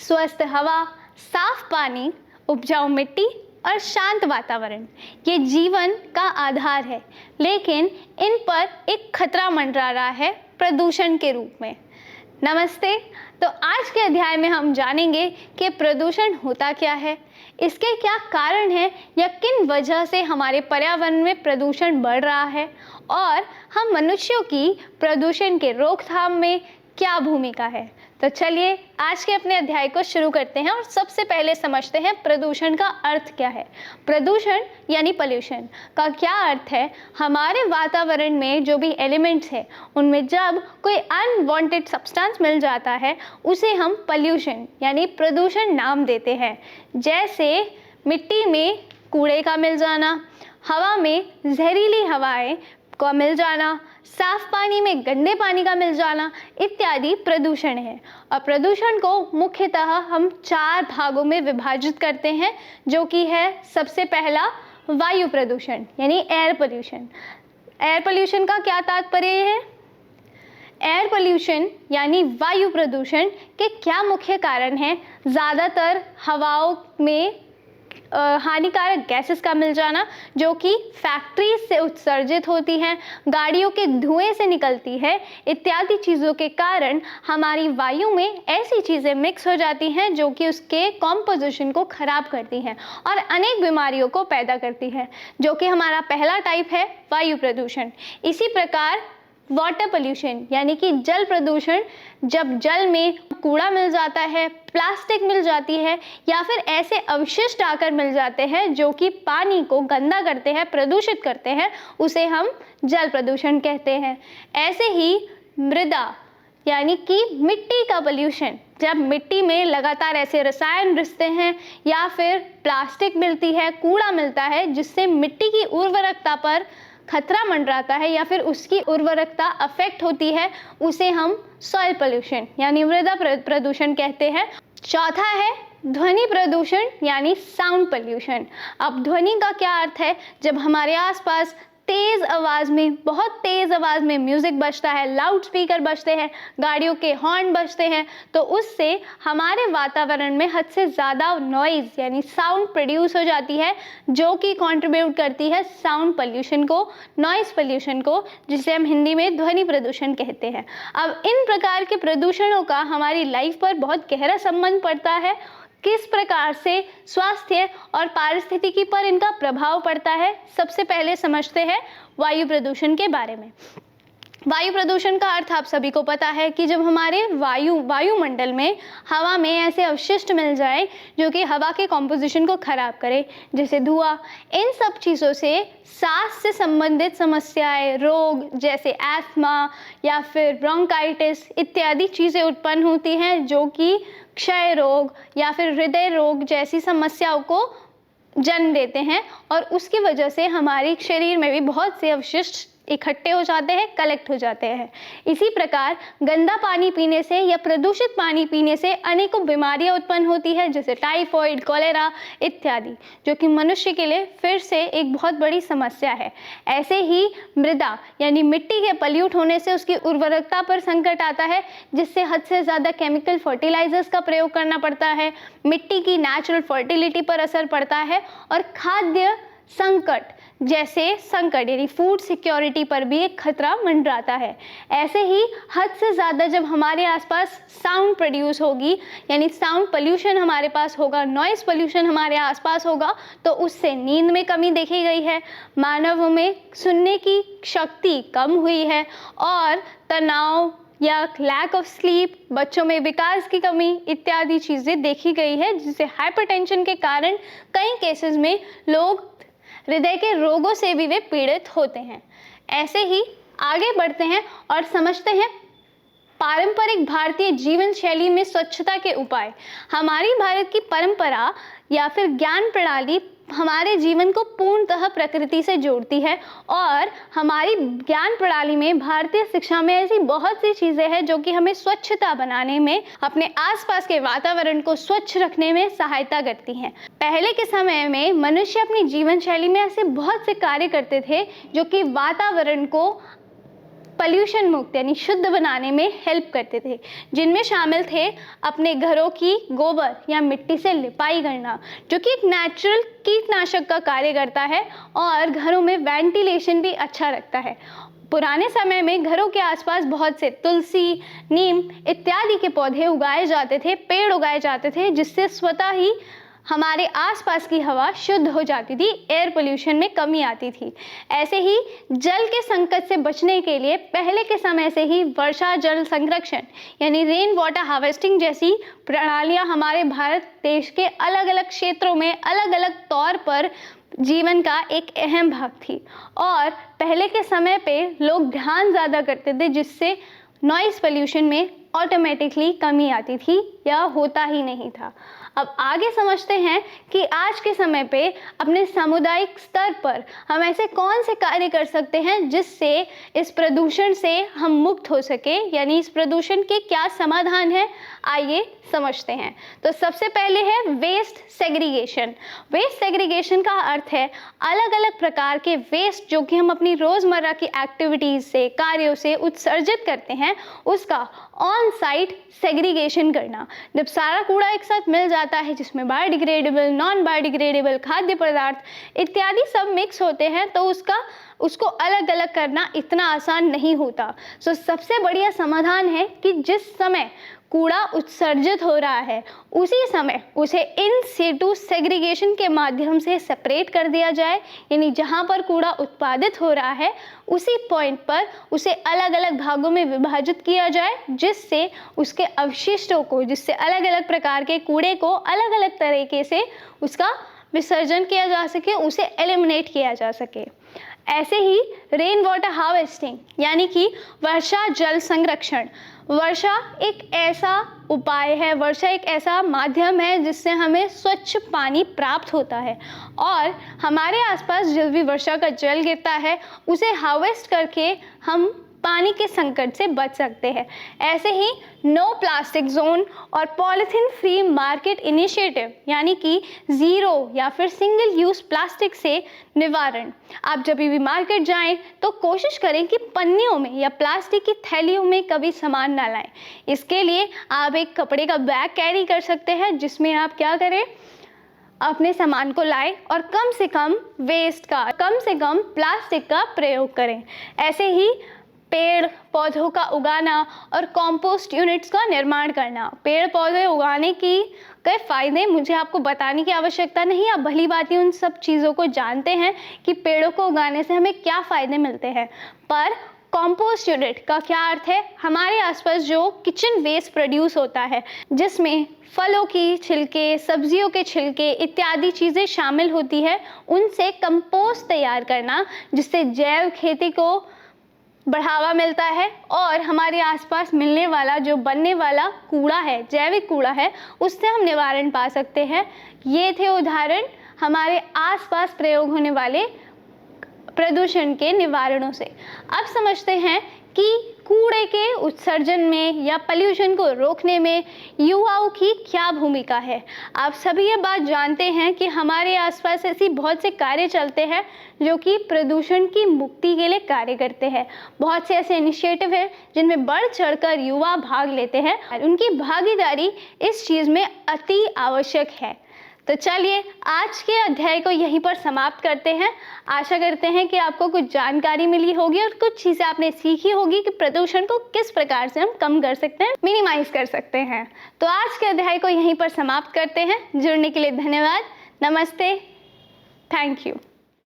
स्वस्थ हवा, साफ पानी, उपजाऊ मिट्टी और शांत वातावरण ये जीवन का आधार है, लेकिन इन पर एक खतरा मंडरा रहा है प्रदूषण के रूप में। नमस्ते। तो आज के अध्याय में हम जानेंगे कि प्रदूषण होता क्या है, इसके क्या कारण हैं या किन वजह से हमारे पर्यावरण में प्रदूषण बढ़ रहा है और हम मनुष्यों की प्रदूषण के रोकथाम में क्या भूमिका है। तो चलिए आज के अपने अध्याय को शुरू करते हैं और सबसे पहले समझते हैं प्रदूषण का अर्थ क्या है। प्रदूषण यानी पॉल्यूशन का क्या अर्थ है? हमारे वातावरण में जो भी एलिमेंट्स है उनमें जब कोई अनवांटेड सब्सटेंस मिल जाता है उसे हम पॉल्यूशन यानी प्रदूषण नाम देते हैं। जैसे मिट्टी में कूड़े का मिल जाना, हवा में जहरीली हवाएं का मिल जाना, साफ पानी में गंदे पानी का मिल जाना इत्यादि प्रदूषण है। और प्रदूषण को मुख्यतः हम 4 भागों में विभाजित करते हैं, जो कि है सबसे पहला वायु प्रदूषण यानी एयर पोल्यूशन। एयर पोल्यूशन का क्या तात्पर्य है? एयर पोल्यूशन यानी वायु प्रदूषण के क्या मुख्य कारण हैं? ज़्यादातर हवाओं में हानिकारक गैसेस का मिल जाना जो कि फैक्ट्रीज से उत्सर्जित होती हैं, गाड़ियों के धुएं से निकलती है, इत्यादि चीज़ों के कारण हमारी वायु में ऐसी चीज़ें मिक्स हो जाती हैं जो कि उसके कॉम्पोजिशन को ख़राब करती हैं और अनेक बीमारियों को पैदा करती है, जो कि हमारा पहला टाइप है वायु प्रदूषण। इसी प्रकार वाटर पोल्यूशन यानी कि जल प्रदूषण, जब जल में कूड़ा मिल जाता है, प्लास्टिक मिल जाती है या फिर ऐसे अवशिष्ट आकर मिल जाते हैं जो कि पानी को गंदा करते हैं, प्रदूषित करते हैं, उसे हम जल प्रदूषण कहते हैं। ऐसे ही मृदा यानी कि मिट्टी का पोल्यूशन, जब मिट्टी में लगातार ऐसे रसायन रिसते हैं या फिर प्लास्टिक मिलती है, कूड़ा मिलता है जिससे मिट्टी की उर्वरकता पर खतरा मंडराता है या फिर उसकी उर्वरकता अफेक्ट होती है, उसे हम सॉइल पोल्यूशन यानी मृदा प्रदूषण कहते हैं। चौथा है ध्वनि प्रदूषण यानी साउंड पोल्यूशन। अब ध्वनि का क्या अर्थ है? जब हमारे आसपास तेज़ आवाज़ में, बहुत तेज़ आवाज़ में म्यूज़िक बजता है, लाउड स्पीकर बजते हैं, गाड़ियों के हॉर्न बजते हैं, तो उससे हमारे वातावरण में हद से ज़्यादा नॉइज़ यानी साउंड प्रोड्यूस हो जाती है, जो कि कंट्रीब्यूट करती है साउंड पोल्यूशन को, नॉइज़ पोल्यूशन को, जिसे हम हिंदी में ध्वनि प्रदूषण कहते हैं। अब इन प्रकार के प्रदूषणों का हमारी लाइफ पर बहुत गहरा संबंध पड़ता है। किस प्रकार से स्वास्थ्य और पारिस्थितिकी पर इनका प्रभाव पड़ता है, सबसे पहले समझते हैं वायु प्रदूषण के बारे में। वायु प्रदूषण का अर्थ आप सभी को पता है कि जब हमारे वायुमंडल में हवा में ऐसे अवशिष्ट मिल जाए जो कि हवा के कॉम्पोजिशन को खराब करे, जैसे धुआं, इन सब चीज़ों से सांस से संबंधित समस्याएं, रोग जैसे एस्थमा या फिर ब्रोंकाइटिस इत्यादि चीज़ें उत्पन्न होती हैं, जो कि क्षय रोग या फिर हृदय रोग जैसी समस्याओं को जन्म देते हैं और उसकी वजह से हमारे शरीर में भी बहुत से अवशिष्ट इकट्ठे हो जाते हैं, कलेक्ट हो जाते हैं। इसी प्रकार गंदा पानी पीने से या प्रदूषित पानी पीने से अनेकों बीमारियां उत्पन्न होती है, जैसे टाइफॉइड, कॉलेरा इत्यादि, जो कि मनुष्य के लिए फिर से एक बहुत बड़ी समस्या है। ऐसे ही मृदा यानी मिट्टी के पल्यूट होने से उसकी उर्वरकता पर संकट आता है, जिससे हद से ज़्यादा केमिकल फर्टिलाइजर्स का प्रयोग करना पड़ता है, मिट्टी की नेचुरल फर्टिलिटी पर असर पड़ता है और खाद्य संकट जैसे संकट यानी फूड सिक्योरिटी पर भी एक खतरा मंडराता है। ऐसे ही हद से ज़्यादा जब हमारे आसपास साउंड प्रोड्यूस होगी यानी साउंड पोल्यूशन हमारे पास होगा, नॉइज़ पोल्यूशन हमारे आसपास होगा, तो उससे नींद में कमी देखी गई है, मानवों में सुनने की शक्ति कम हुई है और तनाव या लैक ऑफ स्लीप, बच्चों में विकास की कमी इत्यादि चीज़ें देखी गई है, जिससे हाइपरटेंशन के कारण कई केसेस में लोग हृदय के रोगों से भी वे पीड़ित होते हैं। ऐसे ही आगे बढ़ते हैं और समझते हैं पारंपरिक भारतीय जीवन शैली में स्वच्छता के उपाय। हमारी भारत की परंपरा या फिर ज्ञान प्रणाली हमारे जीवन को पूर्णतः प्रकृति से जोड़ती है और हमारी ज्ञान प्रणाली में, भारतीय शिक्षा में ऐसी बहुत सी चीज़ें हैं जो कि हमें स्वच्छता बनाने में, अपने आसपास के वातावरण को स्वच्छ रखने में सहायता करती हैं। पहले के समय में मनुष्य अपनी जीवन शैली में ऐसे बहुत से कार्य करते थे जो कि वातावरण को पॉल्यूशन मुक्त यानी शुद्ध बनाने में हेल्प करते थे, जिनमें शामिल थे अपने घरों की गोबर या मिट्टी से लिपाई करना, जो कि एक नेचुरल कीटनाशक का कार्य करता है और घरों में वेंटिलेशन भी अच्छा रखता है। पुराने समय में घरों के आसपास बहुत से तुलसी, नीम इत्यादि के पौधे उगाए जाते थे, पेड़ उगाए जाते थे, जिससे स्वतः ही हमारे आसपास की हवा शुद्ध हो जाती थी, एयर पोल्यूशन में कमी आती थी। ऐसे ही जल के संकट से बचने के लिए पहले के समय से ही वर्षा जल संरक्षण यानी रेन वाटर हार्वेस्टिंग जैसी प्रणालियां हमारे भारत देश के अलग अलग क्षेत्रों में अलग अलग तौर पर जीवन का एक अहम भाग थी। और पहले के समय पे लोग ध्यान ज़्यादा करते थे, जिससे नॉइस पोल्यूशन में ऑटोमेटिकली कमी आती थी या होता ही नहीं था। अब आगे समझते हैं कि आज के समय पे अपने सामुदायिक स्तर पर हम ऐसे कौन से कार्य कर सकते हैं जिससे इस प्रदूषण से हम मुक्त हो सके, यानी इस प्रदूषण के क्या समाधान है, आइए समझते हैं। तो सबसे पहले है वेस्ट सेग्रीगेशन। वेस्ट सेग्रीगेशन का अर्थ है अलग अलग प्रकार के वेस्ट जो कि हम अपनी रोज़मर्रा की एक्टिविटीज़ से, कार्यों से उत्सर्जित करते हैं, उसका ऑन साइट सेग्रीगेशन करना। जब सारा कूड़ा एक साथ मिल जाता है, जिसमें बायोडिग्रेडेबल, नॉन बायोडिग्रेडेबल खाद्य पदार्थ इत्यादि सब मिक्स होते हैं, तो उसको अलग अलग करना इतना आसान नहीं होता। सो सबसे बढ़िया समाधान है कि जिस समय कूड़ा उत्सर्जित हो रहा है उसी समय उसे इन सिटू सेग्रीगेशन के माध्यम से सेपरेट कर दिया जाए, यानी जहाँ पर कूड़ा उत्पादित हो रहा है उसी पॉइंट पर उसे अलग अलग भागों में विभाजित किया जाए, जिससे उसके अवशिष्टों को, जिससे अलग अलग प्रकार के कूड़े को अलग अलग तरीके से उसका विसर्जन किया जा सके, उसे एलिमिनेट किया जा सके। ऐसे ही रेन वाटर हार्वेस्टिंग यानी कि वर्षा जल संरक्षण। वर्षा एक ऐसा उपाय है, वर्षा एक ऐसा माध्यम है जिससे हमें स्वच्छ पानी प्राप्त होता है और हमारे आसपास जब भी वर्षा का जल गिरता है उसे हार्वेस्ट करके हम पानी के संकट से बच सकते हैं। ऐसे ही नो प्लास्टिक जोन और पॉलीथीन फ्री मार्केट इनिशिएटिव यानी कि ज़ीरो या फिर सिंगल यूज़ प्लास्टिक से निवारण। आप जब भी मार्केट जाएं तो कोशिश करें कि पन्नियों में या प्लास्टिक की थैलियों में कभी सामान ना लाएं। इसके लिए आप एक कपड़े का बैग कैरी कर सकते हैं, जिसमें आप क्या करें, अपने सामान को लाएं और कम से कम वेस्ट का, कम से कम प्लास्टिक का प्रयोग करें। ऐसे ही पेड़ पौधों का उगाना और कंपोस्ट यूनिट्स का निर्माण करना। पेड़ पौधे उगाने की कई फ़ायदे मुझे आपको बताने की आवश्यकता नहीं, आप भली भांति उन सब चीज़ों को जानते हैं कि पेड़ों को उगाने से हमें क्या फ़ायदे मिलते हैं। पर कंपोस्ट यूनिट का क्या अर्थ है, हमारे आसपास जो किचन वेस्ट प्रोड्यूस होता है, जिसमें फलों की छिलके, सब्जियों के छिलके इत्यादि चीज़ें शामिल होती है, उनसे कंपोस्ट तैयार करना, जिससे जैव खेती को बढ़ावा मिलता है और हमारे आसपास मिलने वाला जो बनने वाला कूड़ा है, जैविक कूड़ा है, उससे हम निवारण पा सकते हैं। ये थे उदाहरण हमारे आसपास प्रयोग होने वाले प्रदूषण के निवारणों से। अब समझते हैं कि कूड़े के उत्सर्जन में या पॉल्यूशन को रोकने में युवाओं की क्या भूमिका है। आप सभी ये बात जानते हैं कि हमारे आसपास ऐसी बहुत से कार्य चलते हैं जो कि प्रदूषण की मुक्ति के लिए कार्य करते हैं। बहुत से ऐसे इनिशिएटिव हैं जिनमें बढ़ चढ़कर युवा भाग लेते हैं और उनकी भागीदारी इस चीज़ में अति आवश्यक है। तो चलिए आज के अध्याय को यहीं पर समाप्त करते हैं। आशा करते हैं कि आपको कुछ जानकारी मिली होगी और कुछ चीज़ें आपने सीखी होगी कि प्रदूषण को किस प्रकार से हम कम कर सकते हैं, मिनिमाइज कर सकते हैं। तो आज के अध्याय को यहीं पर समाप्त करते हैं। जुड़ने के लिए धन्यवाद। नमस्ते। Thank you.